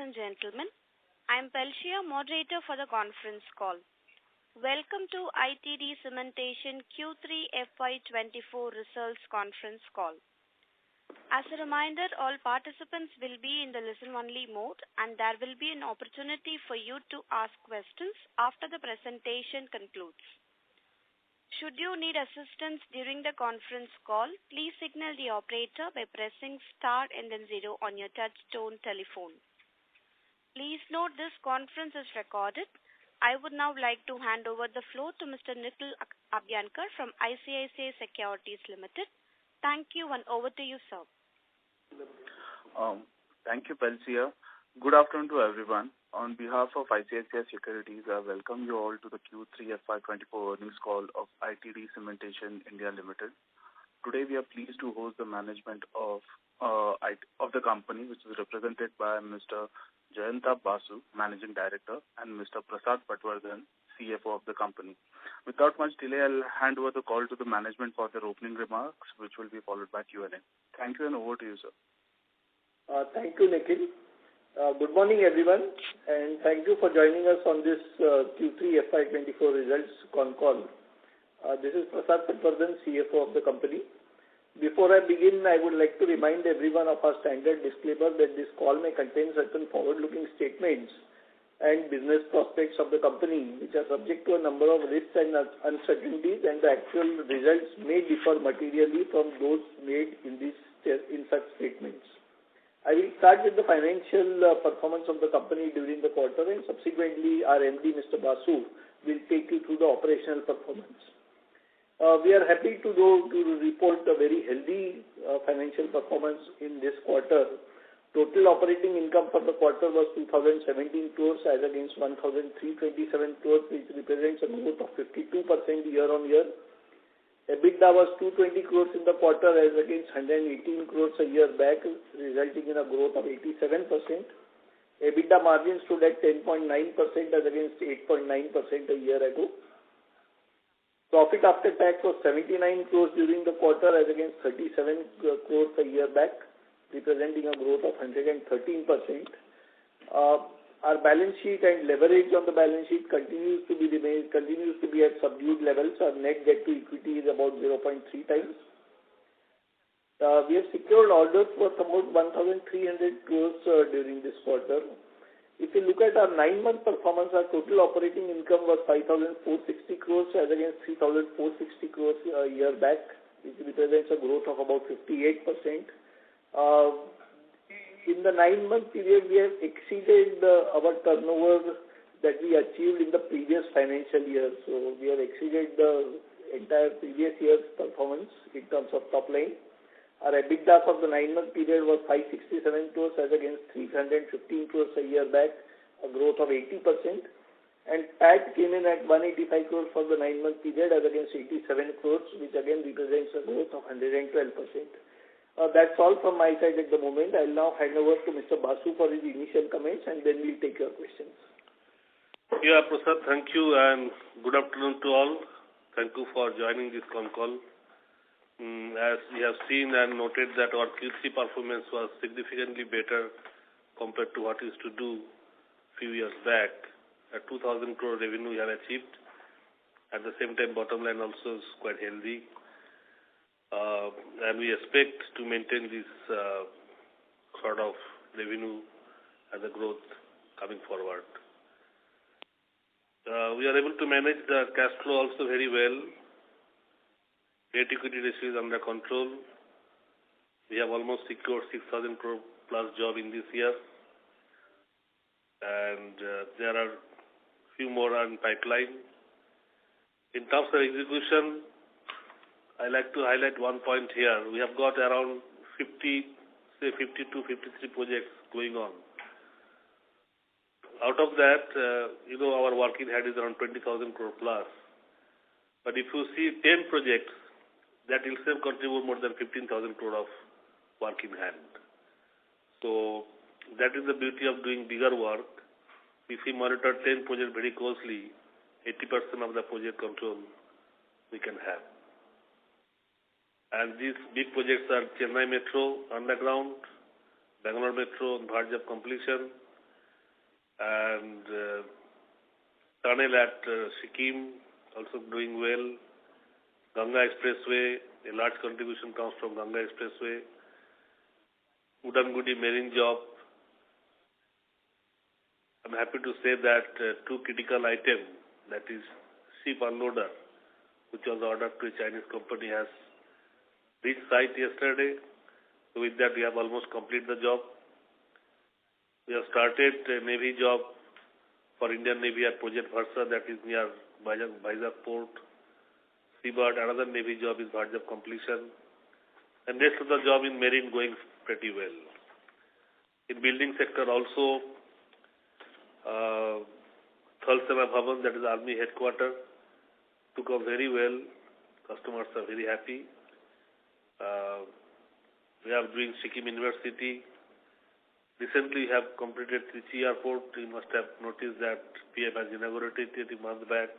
and gentlemen. I am Pelshia, moderator for the conference call. Welcome to ITD Cementation Q3 FY2024 results conference call. As a reminder, all participants will be in the listen-only mode and there will be an opportunity for you to ask questions after the presentation concludes. Should you need assistance during the conference call, please signal the operator by pressing star and then 0 on your touch-tone telephone. Please note this conference is recorded. I would now like to hand over the floor to Mr. Nikhil Abhyankar from ICICI Securities Limited. Thank you and over to you, sir. Thank you, Pelshia. Good afternoon to everyone. On behalf of ICICI Securities, I welcome you all to the Q3 FY24 earnings call of ITD Cementation India Limited. Today, we are pleased to host the management of the company, which is represented by Mr. Jayanta Basu, Managing Director, and Mr. Prasad Patwardhan, CFO of the company. Without much delay, I'll hand over the call to the management for their opening remarks, which will be followed by Q&A. Thank you and over to you, sir. Thank you, Nikhil. Good morning, everyone, and thank you for joining us on this Q3 FY24 results Concall. This is Prasad Patwardhan, CFO of the company. Before I begin, I would like to remind everyone of our standard disclaimer that this call may contain certain forward-looking statements and business prospects of the company, which are subject to a number of risks and uncertainties, and the actual results may differ materially from those made in such statements. I will start with the financial performance of the company during the quarter, and subsequently our MD, Mr. Basu, will take you through the operational performance. We are happy to report a very healthy financial performance in this quarter. Total operating income for the quarter was 2,017 crores as against 1,327 crores, which represents a growth of 52% year-on-year. EBITDA was 220 crores in the quarter as against 118 crores a year back, resulting in a growth of 87%. EBITDA margin stood at 10.9% as against 8.9% a year ago. Profit after tax was 79 crores during the quarter as against 37 crores a year back, representing a growth of 113%. Our balance sheet and leverage on the balance sheet continues to be at subdued levels. Our net debt to equity is about 0.3 times. We have secured orders worth about 1,300 crores during this quarter. If you look at our 9-month performance, our total operating income was 5,460 crores as against 3,460 crores a year back, which represents a growth of about 58%. In the 9-month period, we have exceeded our turnover that we achieved in the previous financial year. So we have exceeded the entire previous year's performance in terms of top line. Our EBITDA for the 9-month period was 567 crores as against 315 crores a year back, a growth of 80%. And PAT came in at 185 crores for the 9-month period as against 87 crores, which again represents a growth of 112%. That's all from my side at the moment. I'll now hand over to Mr. Basu for his initial comments and then we'll take your questions. Yeah, Prasad, thank you and good afternoon to all. Thank you for joining this Concall. As we have seen and noted that our Q3 performance was significantly better compared to what we used to do a few years back. At 2,000 crore revenue we have achieved. At the same time, bottom line also is quite healthy. And we expect to maintain this sort of revenue and the growth coming forward. We are able to manage the cash flow also very well. Debt equity ratio is under control. We have almost secured 6,000 crore plus job in this year. And there are few more on pipeline. In terms of execution, I like to highlight one point here. We have got around 52, 53 projects going on. Out of that, our work in hand is around 20,000 crore plus. But if you see 10 projects, that itself contribute more than 15,000 crore of work in hand. So that is the beauty of doing bigger work. If we monitor 10 projects very closely, 80% of the project control we can have. And these big projects are Chennai Metro underground, Bangalore Metro on verge of completion, and tunnel at Sikkim also doing well. Ganga Expressway, a large contribution comes from Ganga Expressway. Udangudi marine job. I'm happy to say that two critical items, that is ship unloader, which was ordered to a Chinese company, has reached site yesterday. So with that, we have almost completed the job. We have started a Navy job for Indian Navy at Project Versa, that is near Vizag Port. Seabird, another Navy job is verge of completion. And rest of the job in marine going pretty well. In building sector also, Thal Sena Bhavan, that is Army headquarters, took up very well. Customers are very happy. We are doing Sikkim University. Recently have completed Trichy Airport. You must have noticed that PM has inaugurated it a month back.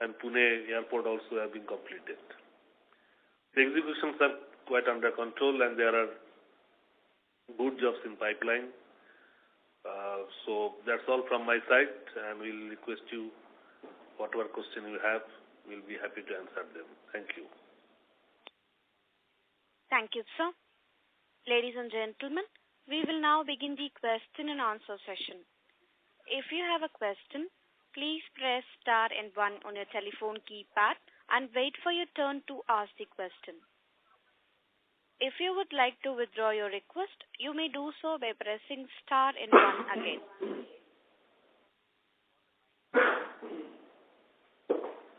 And Pune Airport also have been completed. The executions are quite under control and there are good jobs in pipeline. So that's all from my side, and we'll request you, whatever question you have, we'll be happy to answer them. Thank you. Thank you, sir. Ladies and gentlemen, we will now begin the question and answer session. If you have a question, please press star and 1 on your telephone keypad and wait for your turn to ask the question. If you would like to withdraw your request, you may do so by pressing star and 1 again.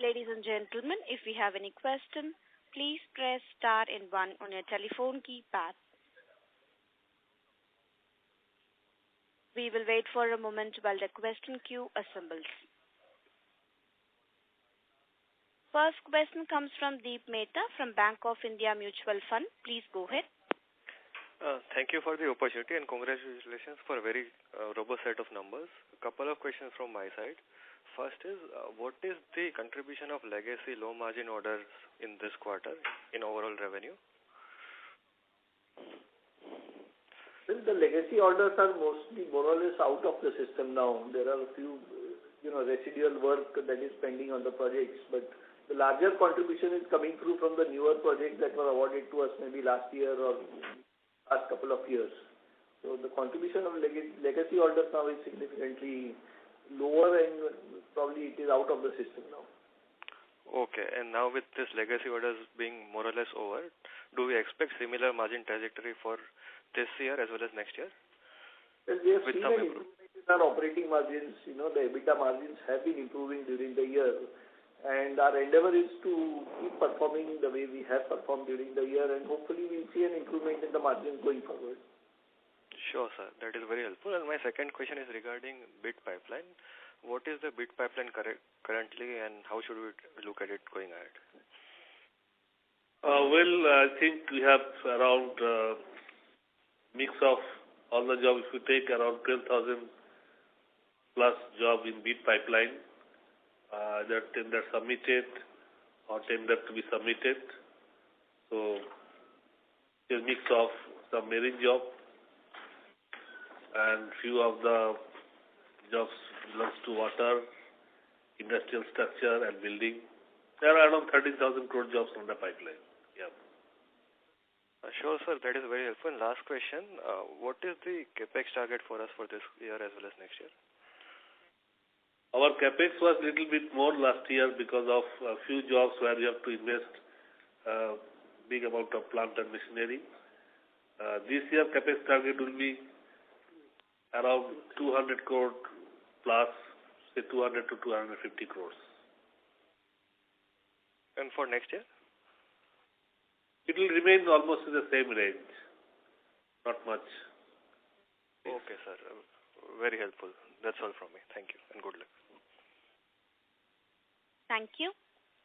Ladies and gentlemen, if you have any question, please press star and 1 on your telephone keypad. We will wait for a moment while the question queue assembles. First question comes from Deep Mehta from Bank of India Mutual Fund. Please go ahead. Thank you for the opportunity and congratulations for a very robust set of numbers. A couple of questions from my side. First is, what is the contribution of legacy low margin orders in this quarter in overall revenue? Well, the legacy orders are mostly more or less out of the system now. There are a few, residual work that is pending on the projects, but the larger contribution is coming through from the newer projects that were awarded to us maybe last year or last couple of years. So the contribution of legacy orders now is significantly lower and probably it is out of the system now. Okay, and now with this legacy orders being more or less over, do we expect similar margin trajectory for this year as well as next year? Well, we have seen an improvement in our operating margins. The EBITDA margins have been improving during the year. And our endeavor is to keep performing the way we have performed during the year, and hopefully we'll see an improvement in the margins going forward. Sure, sir. That is very helpful. And my second question is regarding bid pipeline. What is the bid pipeline currently, and how should we look at it going ahead? I think we have around mix of all the jobs. If you take around 12,000 plus job in bid pipeline, either tender submitted or tender to be submitted. So a mix of some marine job and few of the jobs belongs to water, industrial structure and building. There are around 13,000 crore jobs on the pipeline. Yeah. Sure, sir. That is very helpful. And last question, what is the capex target for us for this year as well as next year? Our capex was a little bit more last year because of a few jobs where we have to invest big amount of plant and machinery. This year capex target will be around 200 crore plus, say 200 to 250 crores. And for next year? It will remain almost in the same range. Not much. Okay, sir. Very helpful. That's all from me. Thank you and good luck. Thank you.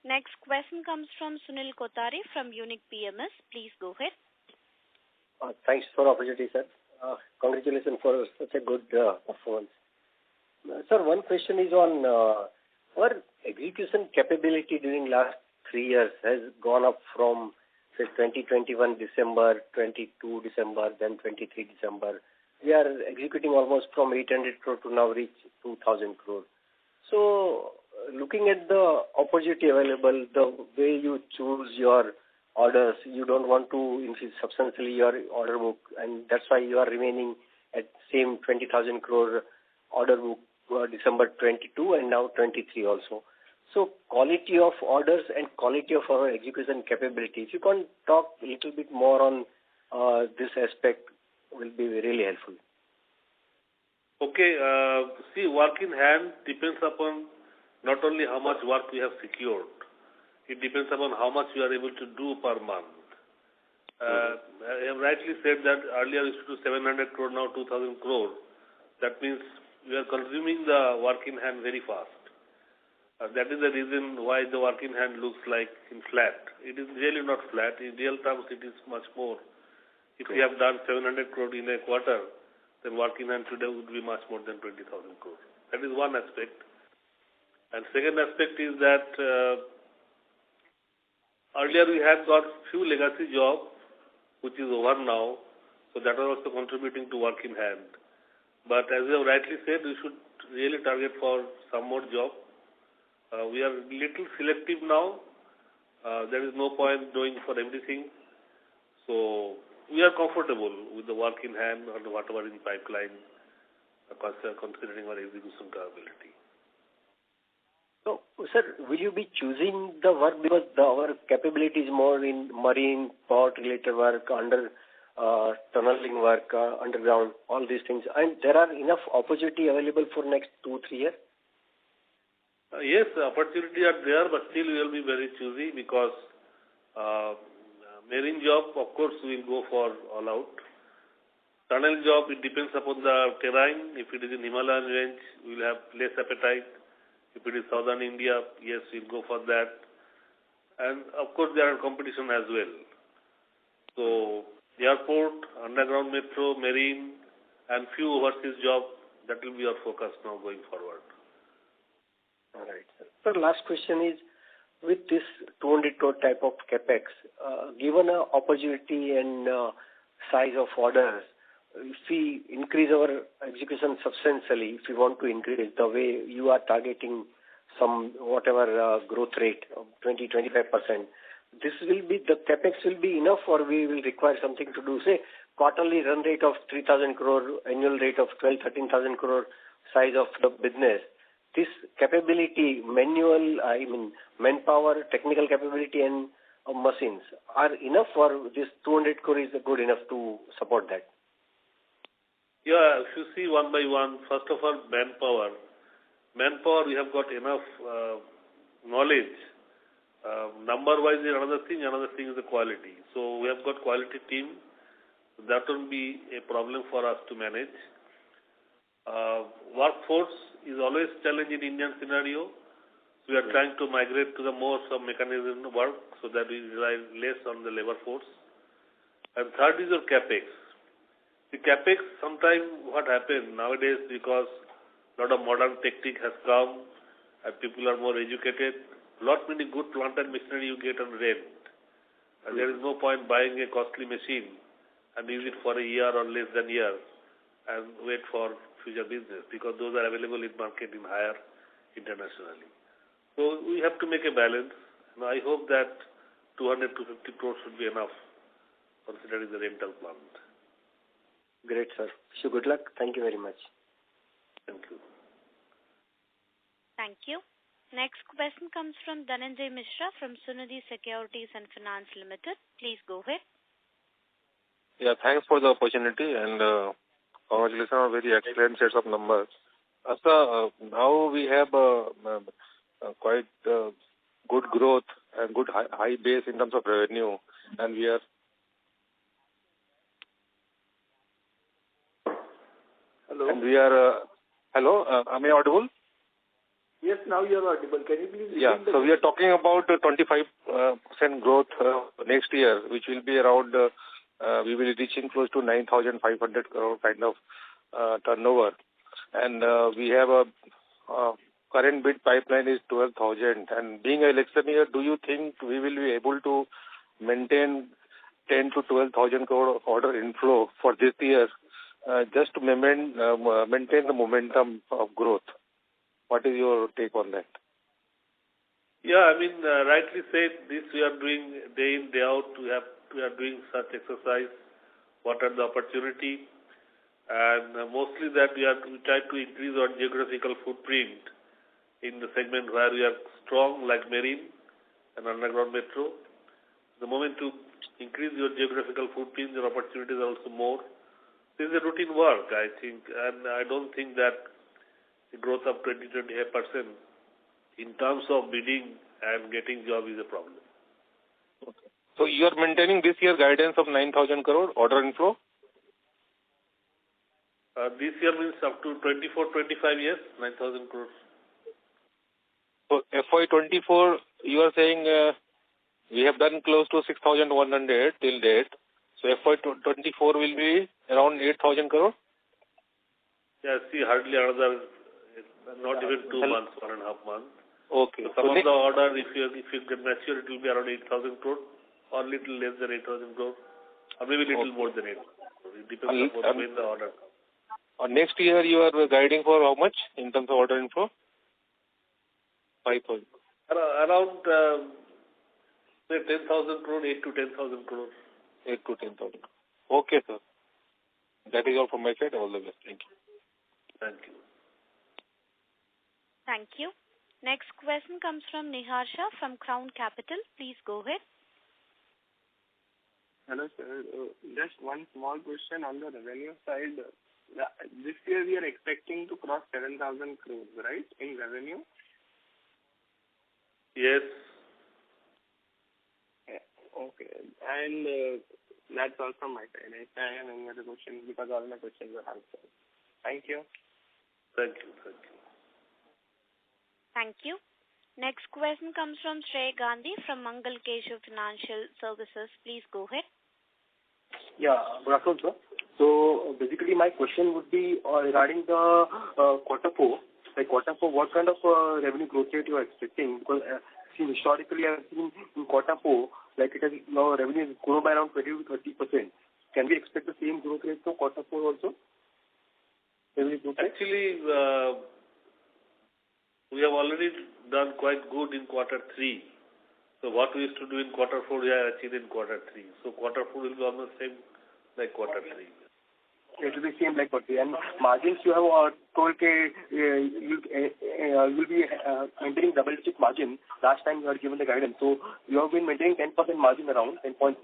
Next question comes from Sunil Kotari from Unique PMS. Please go ahead. Thanks for the opportunity, sir. Congratulations for such a good performance. Sir, one question is on our execution capability during last 3 years has gone up from, say, 2021 December, 22 December, then 23 December, we are executing almost from 800 crore to now reach 2,000 crore. So, looking at the opportunity available, the way you choose your orders, you don't want to increase substantially your order book, and that's why you are remaining at same 20,000 crore order book December 22 and now 23 also. So quality of orders and quality of our execution capability. If you can talk a little bit more on this aspect, will be really helpful. Okay, see, work in hand depends upon not only how much work we have secured, it depends upon how much we are able to do per month. I have rightly said that earlier we used to do 700 crore, now 2,000 crore. That means we are consuming the work in hand very fast. That is the reason why the work in hand looks like in flat. It is really not flat. In real terms, it is much more. If we have done 700 crore in a quarter, then work in hand today would be much more than 20,000 crore. That is one aspect. And second aspect is that earlier we had got few legacy jobs, which is over now, so that was also contributing to work in hand. But as you have rightly said, we should really target for some more job. We are little selective now. There is no point doing for everything. So we are comfortable with the work in hand or whatever in pipeline, considering our execution capability. So, sir, will you be choosing the work because our capability is more in marine, port-related work, tunneling work, underground, all these things, and there are enough opportunity available for next 2-3 years? Yes, opportunity are there, but still we will be very choosy because marine job, of course, we will go for all out. Tunnel job, it depends upon the terrain. If it is in Himalayan range, we will have less appetite. If it is southern India, yes, we will go for that. And of course, there are competition as well. So, airport, underground metro, marine, and few overseas jobs, that will be our focus now going forward. All right, sir. So, last question is, with this 200 crore type of capex, given an opportunity and size of orders, if we increase our execution substantially, if we want to increase the way you are targeting some whatever growth rate of 20-25%, this will be the capex will be enough, or we will require something to do, say quarterly run rate of 3,000 crore, annual rate of 12-13,000 crore size of the business. This capability, manpower, technical capability, and machines are enough, for this 200 crore is good enough to support that? Yeah, if you see one by one, first of all, manpower. Manpower, we have got enough knowledge. Number-wise is another thing is the quality. So we have got quality team. That won't be a problem for us to manage. Workforce is always challenge in Indian scenario. So we are trying to migrate to the more some mechanism work so that we rely less on the labor force. And third is your capex. The capex, sometimes what happens nowadays, because a lot of modern technique has come and people are more educated, lot many good plant and machinery you get on rent. And there is no point buying a costly machine and use it for a year or less than a year and wait for future business, because those are available in market in higher internationally. So we have to make a balance, and I hope that 200 to 50 crores should be enough considering the rental plant. Great, sir. So good luck. Thank you very much. Thank you. Thank you. Next question comes from Dhananjay Mishra from Sunidhi Securities and Finance Limited. Please go ahead. Yeah, thanks for the opportunity, and congratulations on very excellent sets of numbers. Sir, now we have quite good growth and good high base in terms of revenue, and we are... Hello? And we are... hello, am I audible? Yes, now you are audible. Can you please repeat? Yeah, so we are talking about 25% growth next year, which will be around, we will be reaching close to 9,500 crore kind of turnover. And we have a current bid pipeline is 12,000. And being an election year, do you think we will be able to maintain 10 to 12,000 crore order inflow for this year just to maintain the momentum of growth. What is your take on that? Yeah, I mean, rightly said, this we are doing day in, day out. We are doing such exercise. What are the opportunity? And mostly that we try to increase our geographical footprint in the segment where we are strong, like marine and underground metro. The moment to increase your geographical footprint, your opportunities are also more. This is a routine work, I think, and I don't think that the growth of 20-25% in terms of bidding and getting job is a problem. Okay. So you are maintaining this year guidance of 9,000 crore order inflow? This year means up to 24-25 years, 9,000 crores. So FY24, you are saying we have done close to 6,100 till date. So FY24 will be around 8,000 crore? Yeah, see, hardly another, not even 2 months, 1.5 months. Okay. So some of the order, if you get mature, it will be around 8,000 crore or little less than 8,000 crore or maybe little more than 8,000 crore. It depends upon when the order comes. Next year you are guiding for how much in terms of order inflow? 5,000. Around say 10,000 crore, 8 to 10,000 crore. 8 to 10,000. Okay, sir. That is all from my side. All the best. Thank you. Thank you. Thank you. Next question comes from Niharsha from Crown Capital. Please go ahead. Hello, sir. Just one small question on the revenue side. This year we are expecting to cross 7,000 crores, right, in revenue? Yes. Yeah, okay. And that's all from my side. If I have any other questions, because all my questions were answered. Thank you. Thank you. Thank you. Thank you. Next question comes from Shrey Gandhi from Mangal Keshav Financial Services. Please go ahead. Yeah, good afternoon, sir. So basically my question would be regarding the quarter four. Like quarter four, what kind of revenue growth rate you are expecting? Because historically I have seen in quarter four, like it has now revenue has grown by around 20 to 30%. Can we expect the same growth rate for quarter four also? Actually, we have already done quite good in quarter three. So what we used to do in quarter four, we have achieved in quarter three. So quarter four will be almost same like quarter three. It will be same like quarter three. And margins you have told you will be maintaining double-digit margin. Last time you had given the guidance. So you have been maintaining 10% margin around, 10.3%.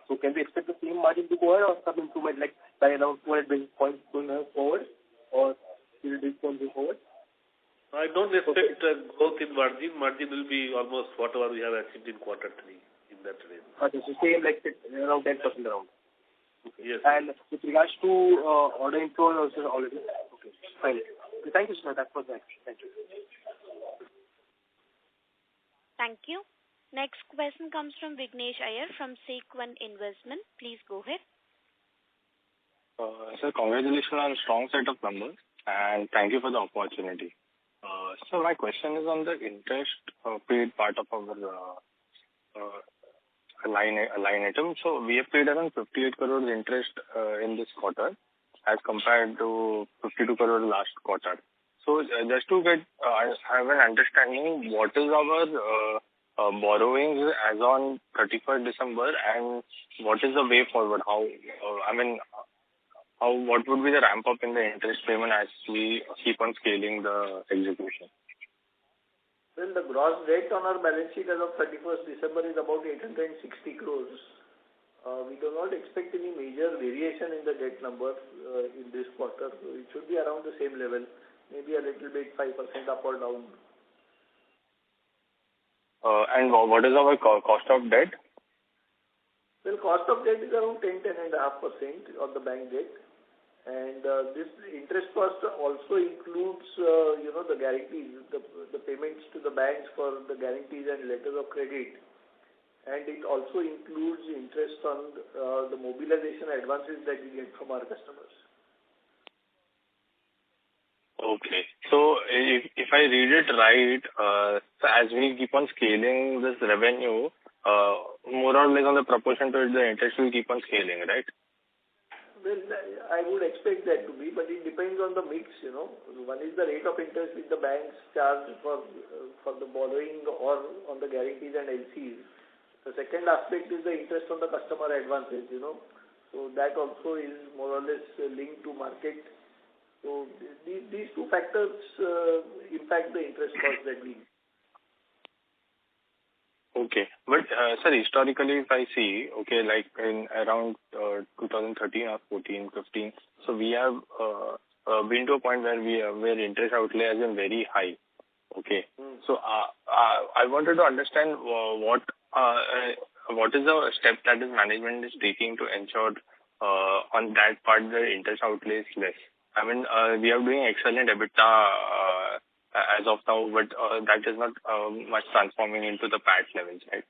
So can we expect the same margin to go ahead or some improvement like by around 200 basis points going forward? Or will it go forward? I don't expect growth in margin. Margin will be almost whatever we have achieved in quarter three, in that range. Okay, so same like around 10% around. Okay. Yes. And with regards to order inflow also already. Okay, fine. Okay, thank you, sir. That was my question. Thank you. Thank you. Next question comes from Vignesh Iyer from Sequent Investment. Please go ahead. Sir, congratulations on a strong set of numbers and thank you for the opportunity. So my question is on the interest paid part of our line item. So we have paid around 58 crores interest in this quarter as compared to 52 crores last quarter. So just to get have an understanding, what is our borrowings as on 31st December and what is the way forward? What would be the ramp up in the interest payment as we keep on scaling the execution? Well, the gross debt on our balance sheet as of 31st December is about 860 crores. We do not expect any major variation in the debt number in this quarter. So it should be around the same level, maybe a little bit 5% up or down. And what is our cost of debt? Well, cost of debt is around 10.5% on the bank debt. And this interest cost also includes, the guarantees, the payments to the banks for the guarantees and letters of credit. And it also includes interest on the mobilization advances that we get from our customers. Okay. So if I read it right, so as we keep on scaling this revenue, more or less on the proportion to it, the interest will keep on scaling, right? Well, I would expect that to be, but it depends on the mix, One is the rate of interest which the banks charge for the borrowing or on the guarantees and LCs. The second aspect is the interest on the customer advances, So that also is more or less linked to market. So these two factors impact the interest cost that we. Okay. But, sir, historically, if I see, like in around 2013 or 14, 15, so we have been to a point where where interest outlay has been very high. Okay. So, I wanted to understand what is the step that the management is taking to ensure on that part the interest outlay is less. I mean, we are doing excellent EBITDA as of now, but that is not much transforming into the PAT levels, right?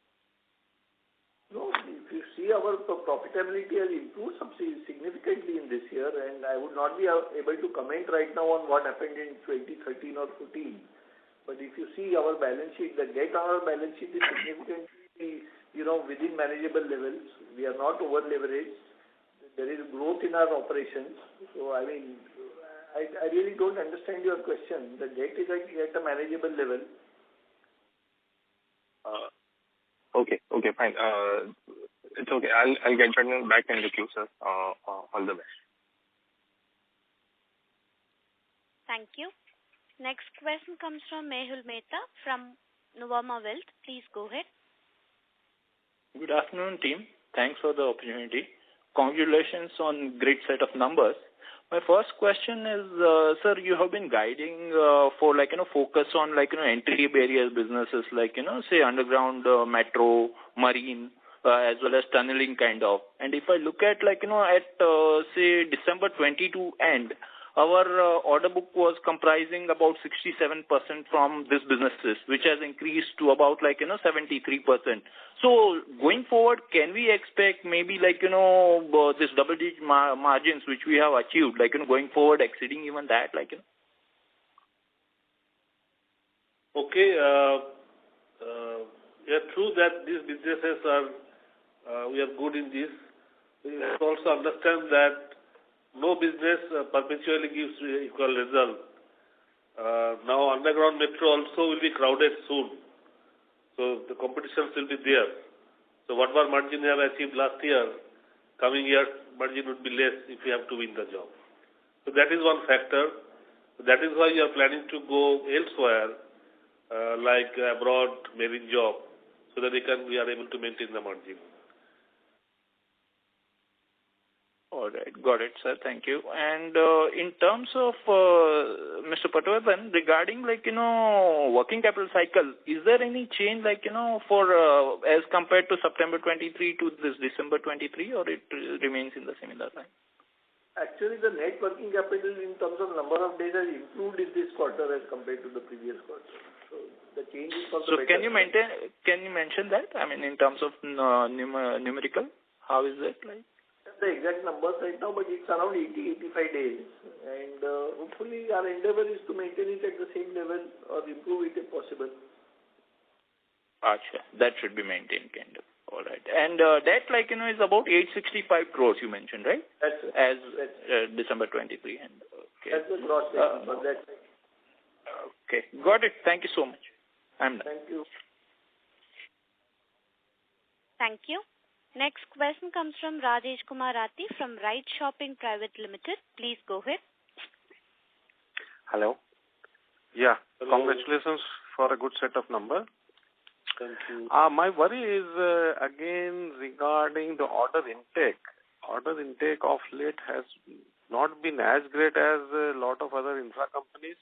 No, if you see our profitability has improved significantly in this year, and I would not be able to comment right now on what happened in 2013 or 14. But if you see our balance sheet, the debt on our balance sheet is significantly, within manageable levels. We are not over leveraged. There is growth in our operations. So, I mean, I really don't understand your question. The debt is at a manageable level. Okay, fine. It's okay. I'll get back in the queue, sir. All the best. Thank you. Next question comes from Mehul Mehta from Nuvama Wealth. Please go ahead. Good afternoon, team. Thanks for the opportunity. Congratulations on great set of numbers. My first question is, sir, you have been guiding for focus on entry barrier businesses say underground, metro, marine, as well as tunneling kind of. And if I look at say December 22 end, our order book was comprising about 67% from these businesses, which has increased to about 73%. So going forward, can we expect maybe this double-digit margins which we have achieved, going forward exceeding even that, Okay, yeah, true that these businesses are we are good in this. We must also understand that no business perpetually gives equal result. Now underground metro also will be crowded soon. So the competitions will be there. So whatever margin we have achieved last year, coming year margin would be less if we have to win the job. So that is one factor. That is why we are planning to go elsewhere, like abroad, marine job, so that we are able to maintain the margin. All right. Got it, sir. Thank you. And in terms of Mr. Patwardhan, regarding working capital cycle, is there any change for as compared to September 23 to this December 23, or it remains in the similar line? Actually, the net working capital in terms of number of days has improved in this quarter as compared to the previous quarter. So the change is for the better. Can you mention that? I mean, in terms of numerical, how is it like? The exact numbers right now, but it's around 80-85 days, and hopefully our endeavor is to maintain it at the same level or improve it if possible. Achha, that should be maintained kind of. All right. And that is about 865 crores you mentioned, right? That's right. As December 23. And okay. That's the gross number. That's right. Okay, got it. Thank you so much. I'm done. Thank you. Thank you. Next question comes from Rajesh Kumar Rathi from Right Shopping Private Limited. Please go ahead. Hello. Yeah. Hello. Congratulations for a good set of numbers. Thank you. My worry is again regarding the order intake. Order intake of late has not been as great as a lot of other infra companies.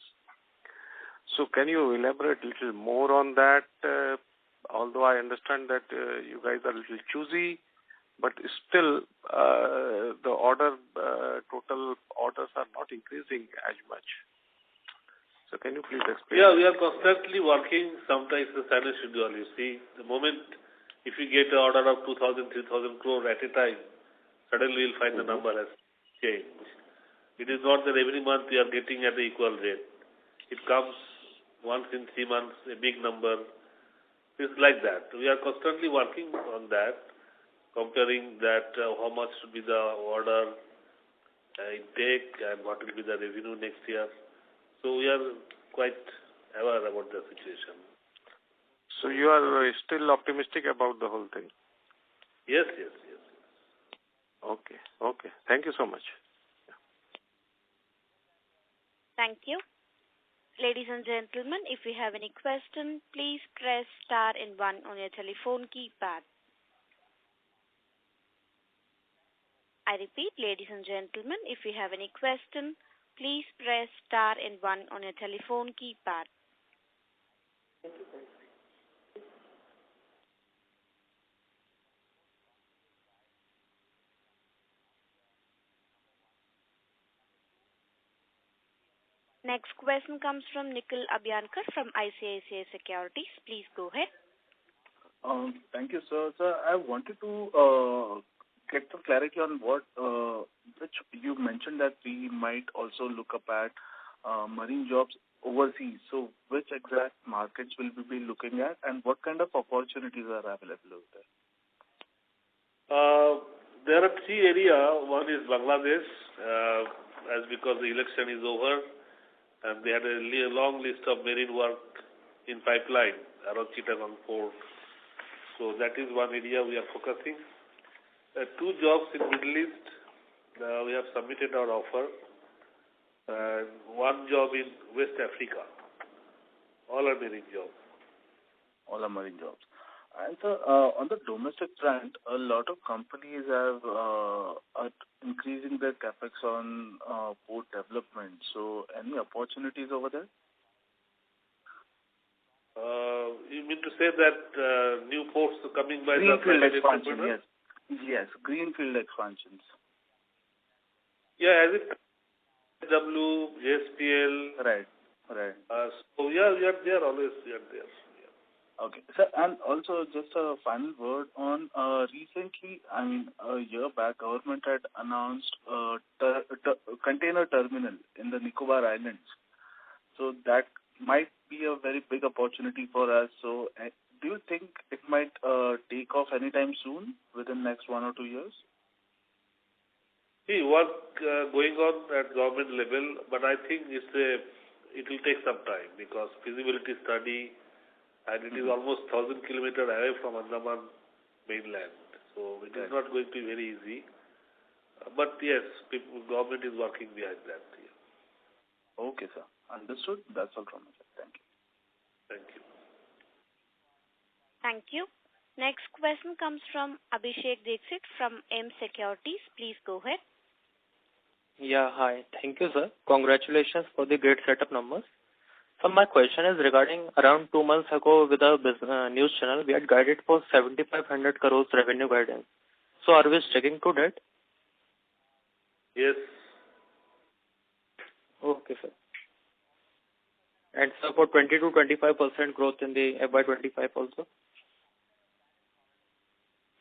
So can you elaborate a little more on that? Although I understand that you guys are a little choosy, but still the total orders are not increasing as much. So can you please explain? Yeah, we are constantly working. Sometimes the standard schedule. You see, the moment if you get an order of 2,000, 3,000 crore at a time, suddenly you'll find the number has changed. It is not that every month we are getting at the equal rate. It comes once in 3 months, a big number. It's like that. We are constantly working on that, comparing that how much should be the order, intake and what will be the revenue next year. So we are quite aware about the situation. So you are still optimistic about the whole thing? Yes. Okay. Thank you so much. Thank you. Ladies and gentlemen, if you have any question, please press star and 1 on your telephone keypad. I repeat, ladies and gentlemen, if you have any question, please press star and 1 on your telephone keypad. Next question comes from Nikhil Abhyankar from ICICI Securities. Please go ahead. Thank you, sir. Sir, I wanted to get some clarity on which you mentioned that we might also look up at marine jobs overseas. So which exact markets will we be looking at, and what kind of opportunities are available over there? There are 3 areas. One is Bangladesh, as because the election is over, and they had a long list of marine work in pipeline around Chittagong port. So that is one area we are focusing. 2 jobs in Middle East. We have submitted our offer. And 1 job in West Africa. All are marine jobs. All are marine jobs. And so, on the domestic front, a lot of companies are increasing their capex on port development. So, any opportunities over there? You mean to say that new ports are coming by Greenfield the expansion, yes, greenfield expansions. Yeah, as it W, JSPL. Right. So we are there always. We are there. Okay, sir, and also just a final word on recently, I mean, a year back, government had announced a container terminal in the Nicobar Islands. So that might be a very big opportunity for us. So do you think it might take off anytime soon, within the next 1 or 2 years? See, work going on at government level, but I think it will take some time because feasibility study, and it is almost 1,000 kilometers away from Andaman mainland. So it is not going to be very easy. But yes, government is working behind that. Yeah. Okay, sir. Understood. That's all from my side. Thank you. Thank you. Thank you. Next question comes from Abhishek Dixit from M Securities. Please go ahead. Yeah, hi. Thank you, sir. Congratulations for the great set of numbers. So my question is regarding around 2 months ago with a news channel, we had guided for 7,500 crores revenue guidance. So are we sticking to that? Yes. Okay, sir. And so for 20 to 25% growth in the FY25 also?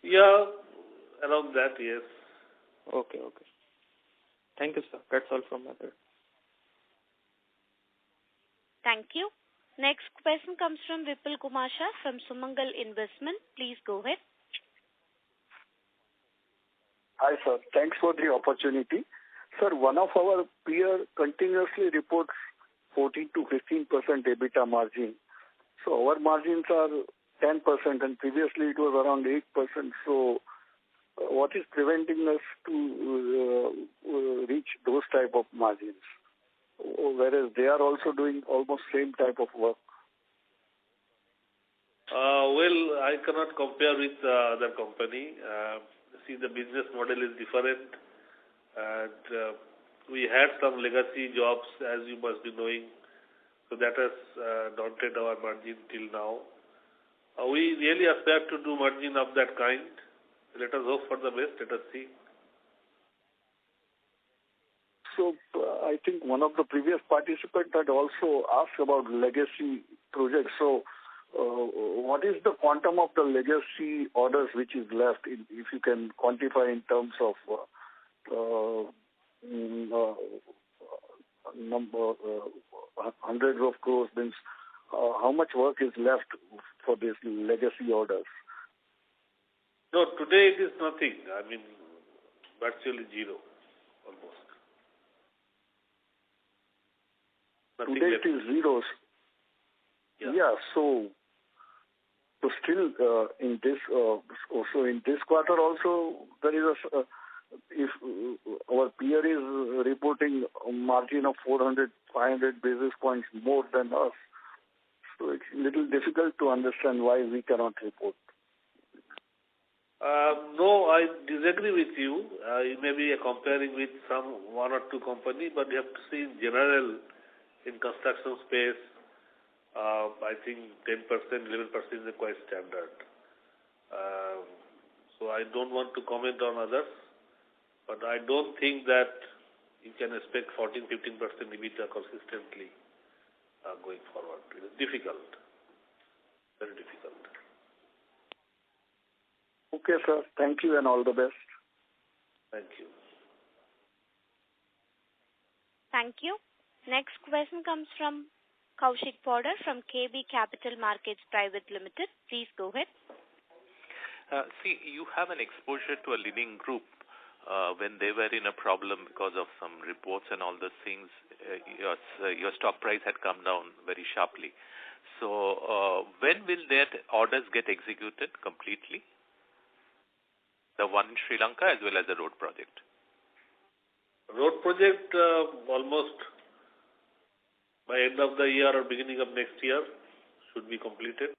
Yeah, around that, yes. Okay. Thank you, sir. That's all from my side. Thank you. Next question comes from Vipul Kumar Shah from Sumangal Investment. Please go ahead. Hi, sir. Thanks for the opportunity. Sir, one of our peer continuously reports 14 to 15% EBITDA margin. So our margins are 10%, and previously it was around 8%. So what is preventing us to reach those type of margins? Whereas they are also doing almost same type of work. Well, I cannot compare with other company. See, the business model is different, and we had some legacy jobs, as you must be knowing, so that has daunted our margin till now. We really aspire to do margin of that kind. Let us hope for the best. Let us see. So I think one of the previous participants had also asked about legacy projects. So what is the quantum of the legacy orders which is left, if you can quantify in terms of number, hundreds of crores, means how much work is left for these legacy orders? No, today it is nothing. I mean, virtually zero, almost. today it is zeros. Yeah, so still in this also in this quarter also there is a if our peer is reporting a margin of 400-500 basis points more than us, so it's a little difficult to understand why we cannot report. No, I disagree with you. You may be comparing with one or two companies, but you have to see in general in construction space. I think 10%, 11% is quite standard. So I don't want to comment on others, but I don't think that you can expect 14-15% EBITDA consistently going forward. It is difficult, very difficult. Okay, sir. Thank you and all the best. Thank you. Thank you. Next question comes from Kaushik Porter from KB Capital Markets Private Limited. Please go ahead. See, you have an exposure to a leading group. When they were in a problem because of some reports and all those things, your stock price had come down very sharply. So when will their orders get executed completely? The one in Sri Lanka as well as the road project? Road project almost by end of the year or beginning of next year should be completed.